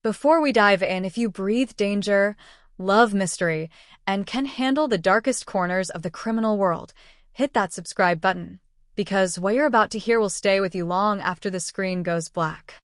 Before we dive in, if you breathe danger, love mystery, and can handle the darkest corners of the criminal world, hit that subscribe button, because what you're about to hear will stay with you long after the screen goes black.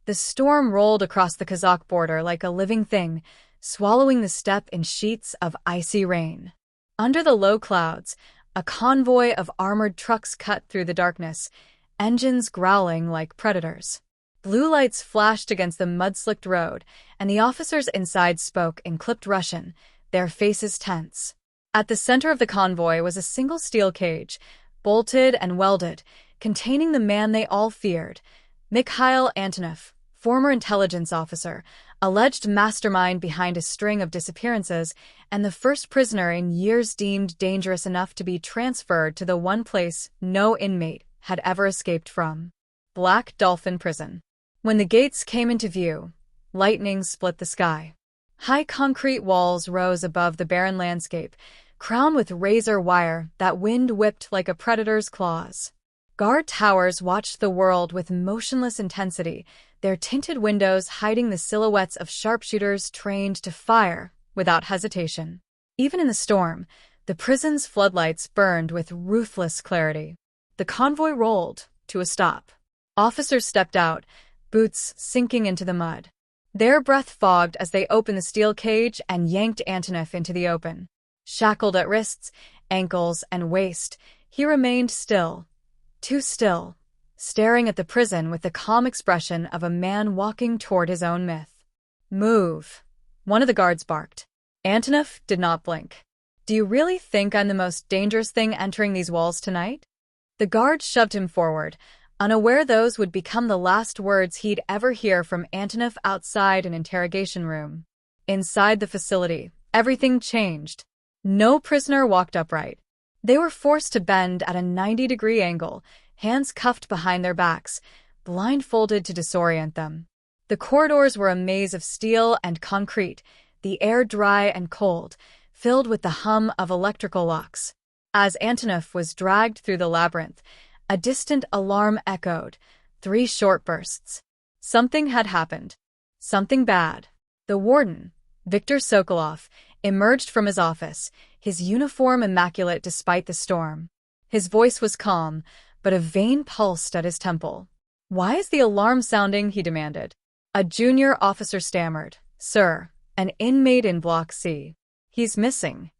The storm rolled across the Kazakh border like a living thing, swallowing the steppe in sheets of icy rain. Under the low clouds, a convoy of armored trucks cut through the darkness, engines growling like predators. Blue lights flashed against the mud-slicked road, and the officers inside spoke in clipped Russian, their faces tense. At the center of the convoy was a single steel cage, bolted and welded, containing the man they all feared, Mikhail Antonov, former intelligence officer, alleged mastermind behind a string of disappearances, and the first prisoner in years deemed dangerous enough to be transferred to the one place no inmate had ever escaped from: Black Dolphin Prison. When the gates came into view, lightning split the sky. High concrete walls rose above the barren landscape, crowned with razor wire that wind whipped like a predator's claws. Guard towers watched the world with motionless intensity, their tinted windows hiding the silhouettes of sharpshooters trained to fire without hesitation. Even in the storm, the prison's floodlights burned with ruthless clarity. The convoy rolled to a stop. Officers stepped out, boots sinking into the mud. Their breath fogged as they opened the steel cage and yanked Antonov into the open. Shackled at wrists, ankles, and waist, he remained still, too still, staring at the prison with the calm expression of a man walking toward his own myth. "Move," one of the guards barked. Antonov did not blink. "Do you really think I'm the most dangerous thing entering these walls tonight?" The guard shoved him forward, unaware those would become the last words he'd ever hear from Antonov outside an interrogation room. Inside the facility, everything changed. No prisoner walked upright. They were forced to bend at a 90-degree angle, hands cuffed behind their backs, blindfolded to disorient them. The corridors were a maze of steel and concrete, the air dry and cold, filled with the hum of electrical locks. As Antonov was dragged through the labyrinth, a distant alarm echoed, 3 short bursts. Something had happened. Something bad. The warden, Viktor Sokolov, emerged from his office, his uniform immaculate despite the storm. His voice was calm, but a vein pulsed at his temple. "Why is the alarm sounding?" he demanded. A junior officer stammered, "Sir, an inmate in Block C. He's missing."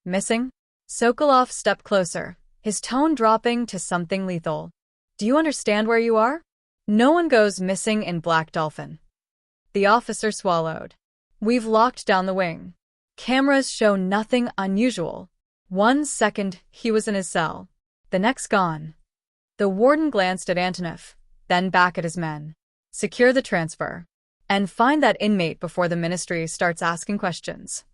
"Missing?" Sokolov stepped closer, his tone dropping to something lethal. "Do you understand where you are? No one goes missing in Black Dolphin." The officer swallowed. "We've locked down the wing. Cameras show nothing unusual." 1 second he was in his cell, the next gone. The warden glanced at Antonov, then back at his men. "Secure the transfer. And find that inmate before the ministry starts asking questions."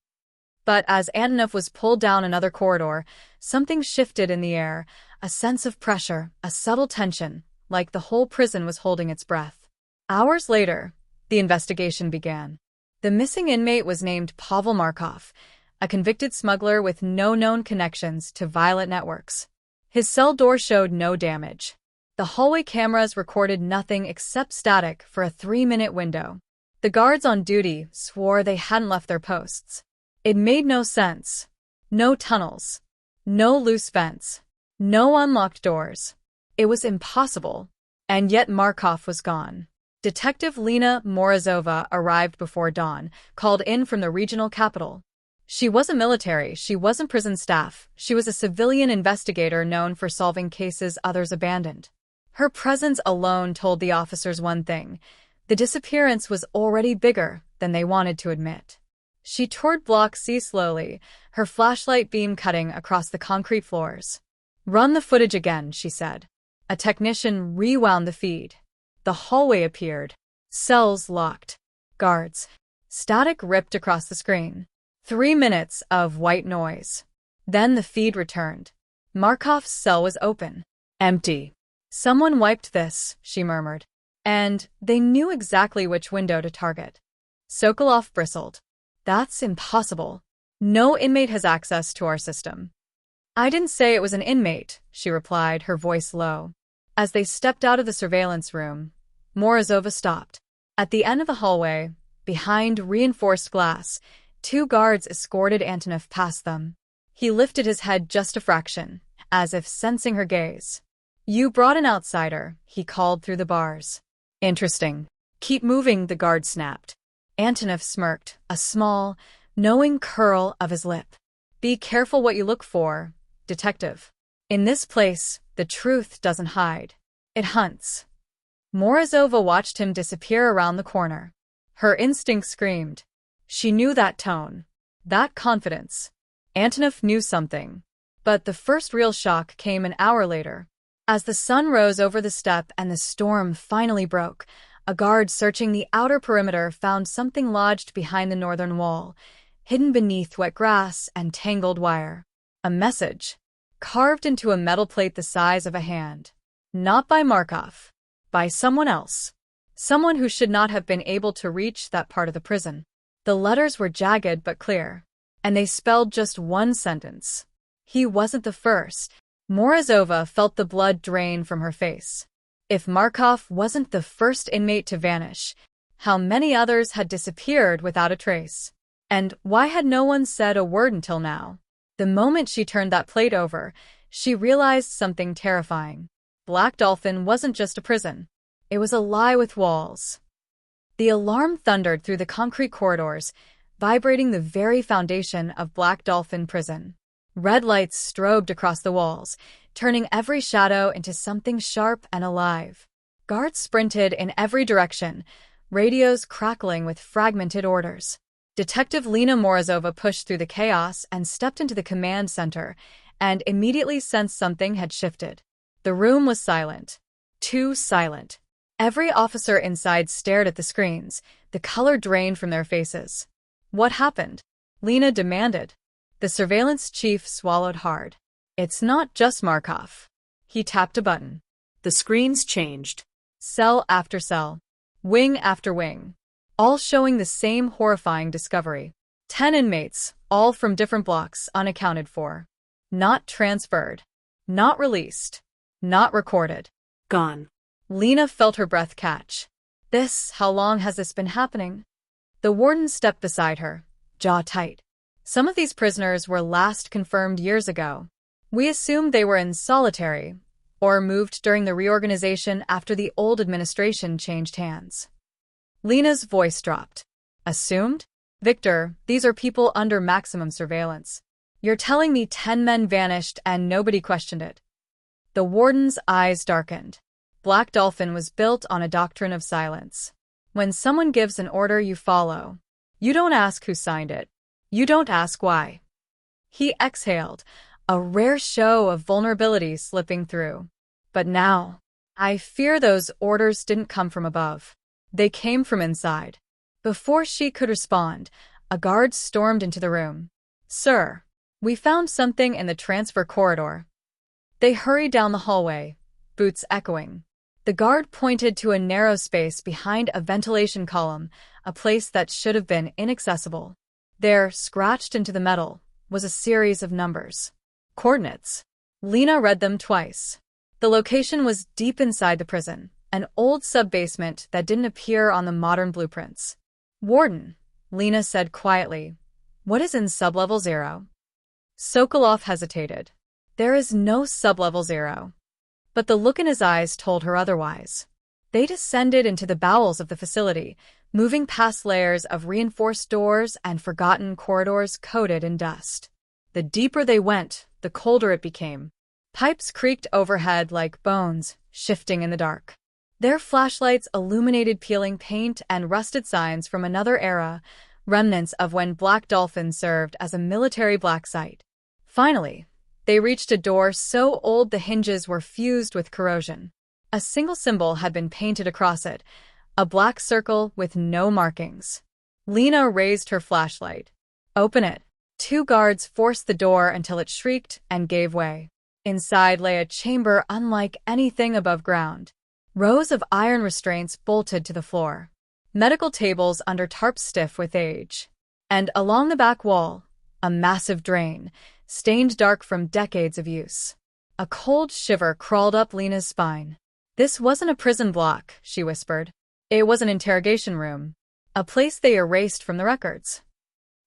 But as Antonov was pulled down another corridor, something shifted in the air, a sense of pressure, a subtle tension, like the whole prison was holding its breath. Hours later, the investigation began. The missing inmate was named Pavel Markov, a convicted smuggler with no known connections to violent networks. His cell door showed no damage. The hallway cameras recorded nothing except static for a 3-minute window. The guards on duty swore they hadn't left their posts. It made no sense. No tunnels. No loose vents. No unlocked doors. It was impossible. And yet Markov was gone. Detective Lena Morozova arrived before dawn, called in from the regional capital. She wasn't military, she wasn't prison staff, she was a civilian investigator known for solving cases others abandoned. Her presence alone told the officers one thing: the disappearance was already bigger than they wanted to admit. She toured Block C slowly, her flashlight beam cutting across the concrete floors. "Run the footage again," she said. A technician rewound the feed. The hallway appeared. Cells locked. Guards. Static ripped across the screen. 3 minutes of white noise. Then the feed returned. Markov's cell was open. Empty. "Someone wiped this," she murmured. "And they knew exactly which window to target." Sokolov bristled. "That's impossible. No inmate has access to our system." "I didn't say it was an inmate," she replied, her voice low. As they stepped out of the surveillance room, Morozova stopped. At the end of the hallway, Behind reinforced glass, 2 guards escorted Antonov past them. He lifted his head just a fraction, as if sensing her gaze. "You brought an outsider," he called through the bars. "Interesting. Keep moving," the guard snapped. Antonov smirked, a small, knowing curl of his lip. "Be careful what you look for, detective. In this place, the truth doesn't hide. It hunts." Morozova watched him disappear around the corner. Her instinct screamed. She knew that tone, that confidence. Antonov knew something. But the first real shock came an hour later. As the sun rose over the steppe and the storm finally broke, a guard searching the outer perimeter found something lodged behind the northern wall, hidden beneath wet grass and tangled wire. A message, carved into a metal plate the size of a hand. Not by Markov. By someone else. Someone who should not have been able to reach that part of the prison. The letters were jagged but clear, and they spelled just one sentence. He wasn't the first. Morozova felt the blood drain from her face. If Markov wasn't the first inmate to vanish, how many others had disappeared without a trace? And why had no one said a word until now? The moment she turned that plate over, she realized something terrifying. Black Dolphin wasn't just a prison. It was a lie with walls. The alarm thundered through the concrete corridors, vibrating the very foundation of Black Dolphin Prison. Red lights strobed across the walls, turning every shadow into something sharp and alive. Guards sprinted in every direction, radios crackling with fragmented orders. Detective Lena Morozova pushed through the chaos and stepped into the command center, and immediately sensed something had shifted. The room was silent. Too silent. Every officer inside stared at the screens, the color drained from their faces. "What happened?" Lena demanded. The surveillance chief swallowed hard. "It's not just Markov." He tapped a button. The screens changed. Cell after cell. Wing after wing. All showing the same horrifying discovery. 10 inmates, all from different blocks, unaccounted for. Not transferred. Not released. Not recorded. Gone. Lena felt her breath catch. How long has this been happening? The warden stepped beside her, jaw tight. Some of these prisoners were last confirmed years ago. We assumed they were in solitary, or moved during the reorganization after the old administration changed hands. Lena's voice dropped. Assumed? Victor, these are people under maximum surveillance. You're telling me 10 men vanished and nobody questioned it? The warden's eyes darkened. Black Dolphin was built on a doctrine of silence. When someone gives an order, you follow. You don't ask who signed it. You don't ask why. He exhaled, a rare show of vulnerability slipping through. But now, I fear those orders didn't come from above. They came from inside. Before she could respond, a guard stormed into the room. "Sir, we found something in the transfer corridor." They hurried down the hallway, boots echoing. The guard pointed to a narrow space behind a ventilation column, a place that should have been inaccessible. There, scratched into the metal, was a series of numbers. Coordinates. Lena read them twice. The location was deep inside the prison, an old sub-basement that didn't appear on the modern blueprints. "Warden," Lena said quietly, "what is in sublevel 0? Sokolov hesitated. "There is no sublevel 0. But the look in his eyes told her otherwise. They descended into the bowels of the facility, moving past layers of reinforced doors and forgotten corridors coated in dust. The deeper they went, the colder it became. Pipes creaked overhead like bones, shifting in the dark. Their flashlights illuminated peeling paint and rusted signs from another era, remnants of when Black Dolphin served as a military black site. Finally, they reached a door so old the hinges were fused with corrosion. A single symbol had been painted across it, a black circle with no markings. Lena raised her flashlight. "Open it." 2 guards forced the door until it shrieked and gave way. Inside lay a chamber unlike anything above ground. Rows of iron restraints bolted to the floor. Medical tables under tarps stiff with age. And along the back wall, a massive drain, stained dark from decades of use. A cold shiver crawled up Lena's spine. This wasn't a prison block, she whispered. It was an interrogation room. a place they erased from the records.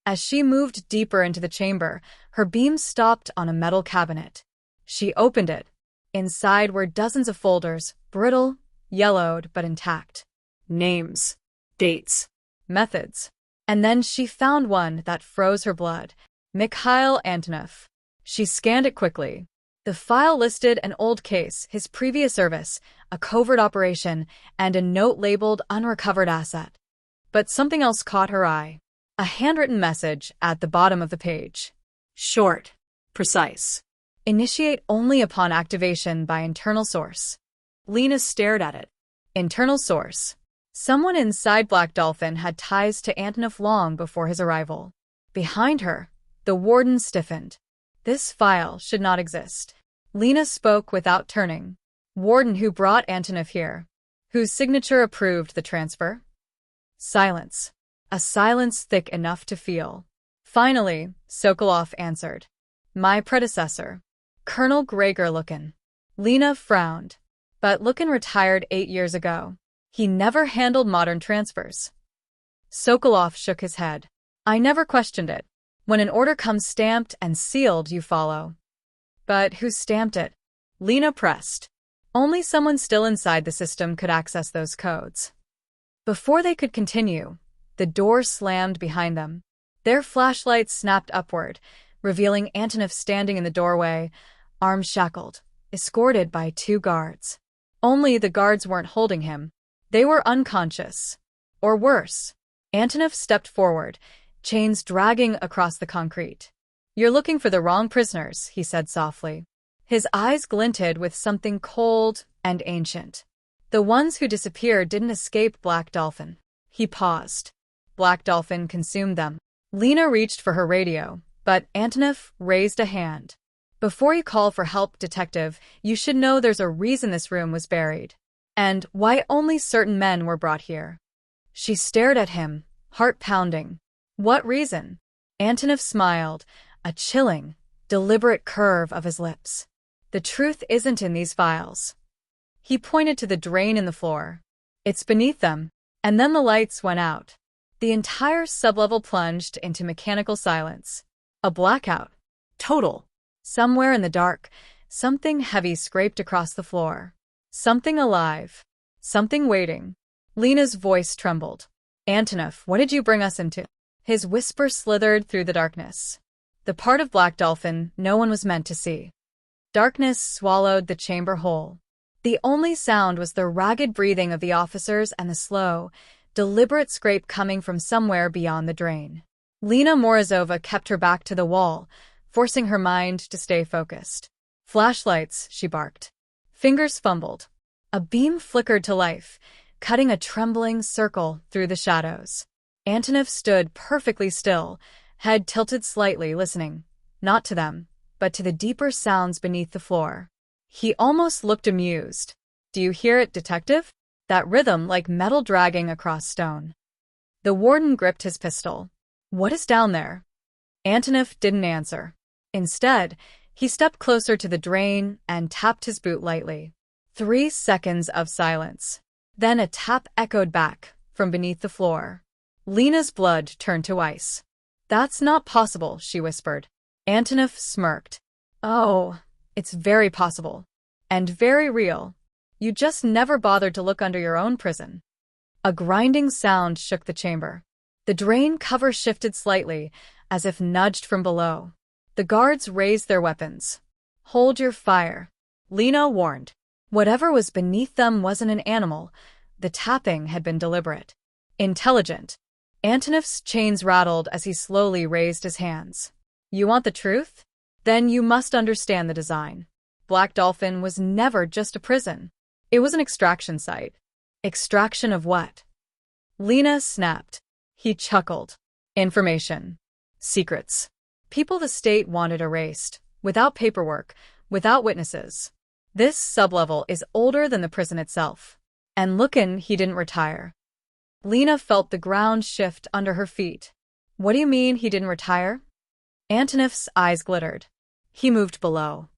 As she moved deeper into the chamber, her beam stopped on a metal cabinet. She opened it. Inside were dozens of folders, brittle, yellowed, but intact. Names. Dates. Methods. And then she found one that froze her blood. Mikhail Antonov. She scanned it quickly. The file listed an old case, his previous service, a covert operation, and a note labeled unrecovered asset. But something else caught her eye. A handwritten message at the bottom of the page. Short. Precise. Initiate only upon activation by internal source. Lena stared at it. Internal source. Someone inside Black Dolphin had ties to Antonov long before his arrival. Behind her, the warden stiffened. This file should not exist. Lena spoke without turning. Warden, who brought Antonov here? Whose signature approved the transfer? Silence. A silence thick enough to feel. Finally, Sokolov answered. My predecessor. Colonel Gregor Lukin. Lena frowned. But Lukin retired 8 years ago. He never handled modern transfers. Sokolov shook his head. I never questioned it. When an order comes stamped and sealed, you follow. But who stamped it? Lena pressed. Only someone still inside the system could access those codes. Before they could continue, the door slammed behind them. Their flashlights snapped upward, revealing Antonov standing in the doorway, arms shackled, escorted by 2 guards. Only the guards weren't holding him. They were unconscious. Or worse. Antonov stepped forward, chains dragging across the concrete. You're looking for the wrong prisoners, he said softly. His eyes glinted with something cold and ancient. The ones who disappeared didn't escape Black Dolphin. He paused. Black Dolphin consumed them. Lena reached for her radio, but Antonov raised a hand. Before you call for help, detective, you should know there's a reason this room was buried. And why only certain men were brought here. She stared at him, heart pounding. What reason? Antonov smiled, a chilling, deliberate curve of his lips. The truth isn't in these files. He pointed to the drain in the floor. It's beneath them. And then the lights went out. The entire sublevel plunged into mechanical silence. A blackout. Total. Somewhere in the dark, something heavy scraped across the floor. Something alive. Something waiting. Lena's voice trembled. Antonov, what did you bring us into? His whisper slithered through the darkness. The part of Black Dolphin no one was meant to see. Darkness swallowed the chamber whole. The only sound was the ragged breathing of the officers and the slow, deliberate scrape coming from somewhere beyond the drain. Lena Morozova kept her back to the wall, forcing her mind to stay focused. Flashlights, she barked. Fingers fumbled. A beam flickered to life, cutting a trembling circle through the shadows. Antonov stood perfectly still, head tilted slightly, listening, not to them, but to the deeper sounds beneath the floor. He almost looked amused. Do you hear it, detective? That rhythm like metal dragging across stone. The warden gripped his pistol. What is down there? Antonov didn't answer. Instead, he stepped closer to the drain and tapped his boot lightly. 3 seconds of silence. Then a tap echoed back from beneath the floor. Lena's blood turned to ice. That's not possible, she whispered. Antonov smirked. Oh, it's very possible. And very real. You just never bothered to look under your own prison. A grinding sound shook the chamber. The drain cover shifted slightly, as if nudged from below. The guards raised their weapons. Hold your fire, Lena warned. Whatever was beneath them wasn't an animal. The tapping had been deliberate. Intelligent. Antonov's chains rattled as he slowly raised his hands. You want the truth? Then you must understand the design. Black Dolphin was never just a prison. It was an extraction site. Extraction of what? Lena snapped. He chuckled. Information. Secrets. People the state wanted erased, without paperwork, without witnesses. This sublevel is older than the prison itself. And Lukin, he didn't retire. Lena felt the ground shift under her feet. What do you mean he didn't retire? Antonov's eyes glittered. He moved below.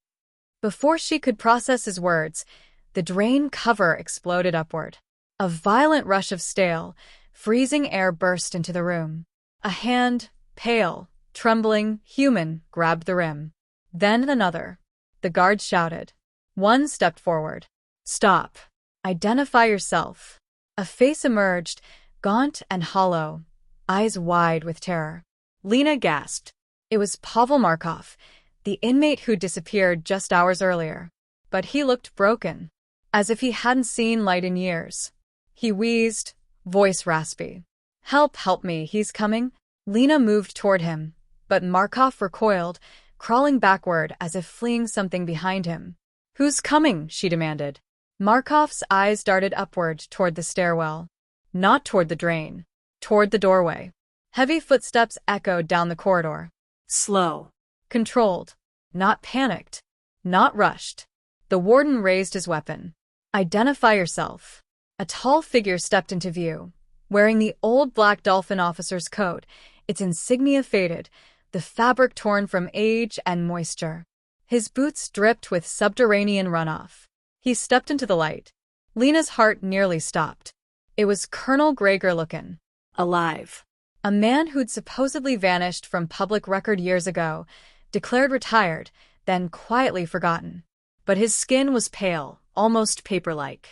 Before she could process his words, the drain cover exploded upward. A violent rush of stale, Freezing air burst into the room. A hand, pale, trembling, human, grabbed the rim. Then another. The guards shouted. One stepped forward. Stop. Identify yourself. A face emerged, gaunt and hollow, eyes wide with terror. Lena gasped. It was Pavel Markov, the inmate who disappeared just hours earlier. But he looked broken, as if he hadn't seen light in years. He wheezed, voice raspy. Help me, he's coming. Lena moved toward him, but Markov recoiled, crawling backward as if fleeing something behind him. Who's coming? She demanded. Markov's eyes darted upward toward the stairwell. Not toward the drain. Toward the doorway. Heavy footsteps echoed down the corridor. Slow. Controlled. Not panicked. Not rushed. The warden raised his weapon. Identify yourself. A tall figure stepped into view, wearing the old Black Dolphin officer's coat, its insignia faded, the fabric torn from age and moisture. His boots dripped with subterranean runoff. He stepped into the light. Lena's heart nearly stopped. It was Colonel Gregor Lookin. Alive. A man who'd supposedly vanished from public record years ago, declared retired, then quietly forgotten. But his skin was pale, almost paper-like.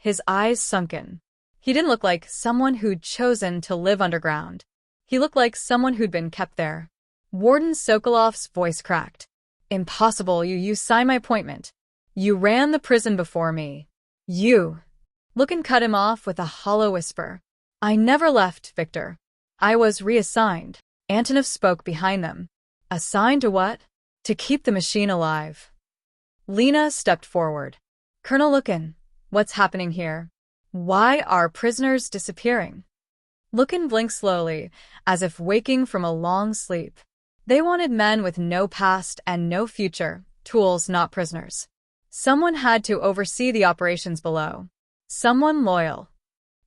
His eyes sunken. He didn't look like someone who'd chosen to live underground. He looked like someone who'd been kept there. Warden Sokolov's voice cracked. Impossible, you signed my appointment. You ran the prison before me. You. Lookin cut him off with a hollow whisper. I never left, Victor. I was reassigned. Antonov spoke behind them. Assigned to what? To keep the machine alive. Lena stepped forward. Colonel Lookin, what's happening here? Why are prisoners disappearing? Lookin blinked slowly, as if waking from a long sleep. They wanted men with no past and no future, tools, not prisoners. Someone had to oversee the operations below. Someone loyal.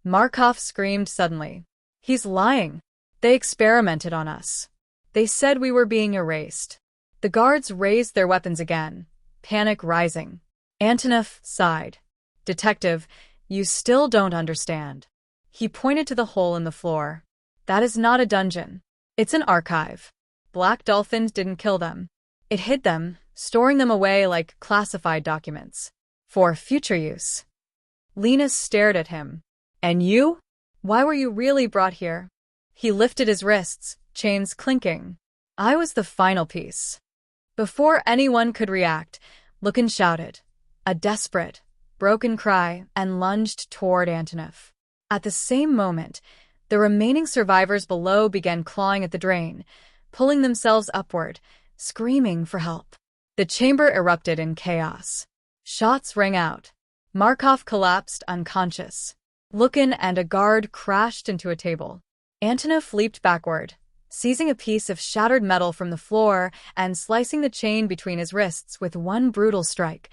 Markov screamed suddenly. He's lying. They experimented on us. They said we were being erased. The guards raised their weapons again, panic rising. Antonov sighed. Detective, you still don't understand. He pointed to the hole in the floor. That is not a dungeon. It's an archive. Black Dolphins didn't kill them. It hid them, storing them away like classified documents. For future use. Lena stared at him. And you? Why were you really brought here? He lifted his wrists, chains clinking. I was the final piece. Before anyone could react, Lookin shouted. A desperate, broken cry and lunged toward Antonov. At the same moment, the remaining survivors below began clawing at the drain, pulling themselves upward, screaming for help. The chamber erupted in chaos. Shots rang out. Markov collapsed unconscious. Lookin and a guard crashed into a table. Antonov leaped backward, seizing a piece of shattered metal from the floor and slicing the chain between his wrists with one brutal strike,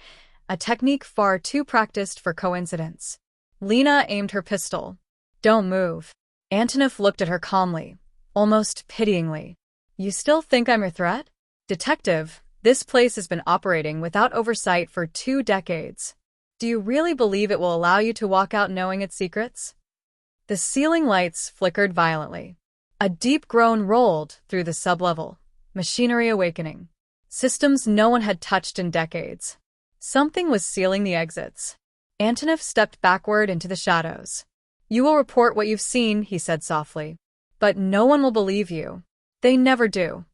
a technique far too practiced for coincidence. Lena aimed her pistol. Don't move. Antonov looked at her calmly, almost pityingly. You still think I'm a threat? Detective, this place has been operating without oversight for 2 decades. Do you really believe it will allow you to walk out knowing its secrets? The ceiling lights flickered violently. A deep groan rolled through the sublevel, machinery awakening. Systems no one had touched in decades. Something was sealing the exits. Antonov stepped backward into the shadows. You will report what you've seen, he said softly. But no one will believe you. They never do.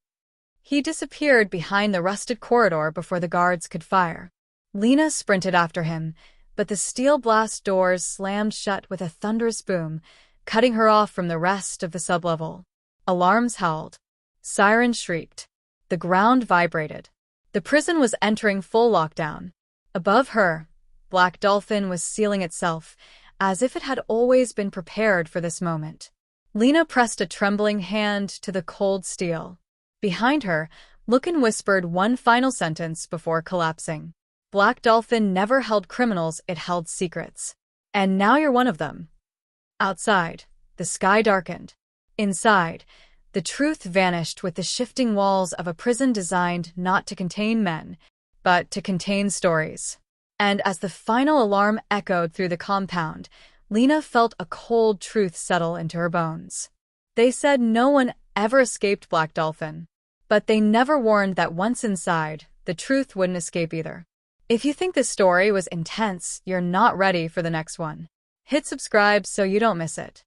He disappeared behind the rusted corridor before the guards could fire. Lena sprinted after him, but the steel blast doors slammed shut with a thunderous boom, cutting her off from the rest of the sublevel. Alarms howled. Sirens shrieked. The ground vibrated. The prison was entering full lockdown. Above her, Black Dolphin was sealing itself, as if it had always been prepared for this moment. Lena pressed a trembling hand to the cold steel. Behind her, Lookin whispered one final sentence before collapsing. Black Dolphin never held criminals, it held secrets. And now you're one of them. Outside, the sky darkened. Inside, the truth vanished with the shifting walls of a prison designed not to contain men, but to contain stories. And as the final alarm echoed through the compound, Lena felt a cold truth settle into her bones. They said no one ever escaped Black Dolphin, but they never warned that once inside, the truth wouldn't escape either. If you think this story was intense, you're not ready for the next one. Hit subscribe so you don't miss it.